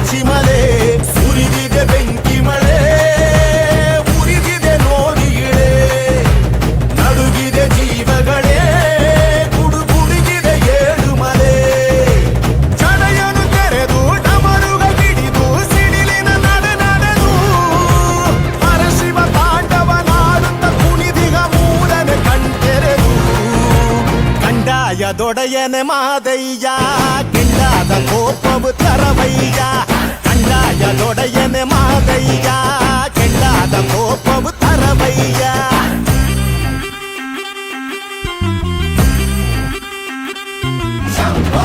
ಬೆಚ್ಚಿ ಮಲೆ ಸುರಿದಿದೆ ಬೆಂಕಿ ಮಳೆ ಉರಿದಿದೆ ನೋಡಿ ಇಳೆ ನಡುಗಿದೆ ಜೀವಗಳೇ ಗುಡುಗುಡುಗಿದೆ ಏಳು ಮಲೆ ಚಡೆಯನು ತೆರೆದು ಡಮರುಗ ಗಿಡಿದು ಸಿಡಿಲಿನ ನಡೆದು ಪರಶಿವ ತಾಂಡವನಾಡುತ್ತ ಕುಣಿದಿಗ ಮೂರನೆ ಕಣ್ತೆರೆದು ಕಂಡಾಯದೊಡೆಯನೆ ಮಾದಯ್ಯ ಕೆಂಡಾದ ಕೋಪವು ತರವಯ್ಯ ಕಂಡಾಯದೊಡೆಯನೆ ಮಾದಯ್ಯ ಕೆಂಡಾದ ಕೋಪವು ತರವಯ್ಯ ಶಂಭೋ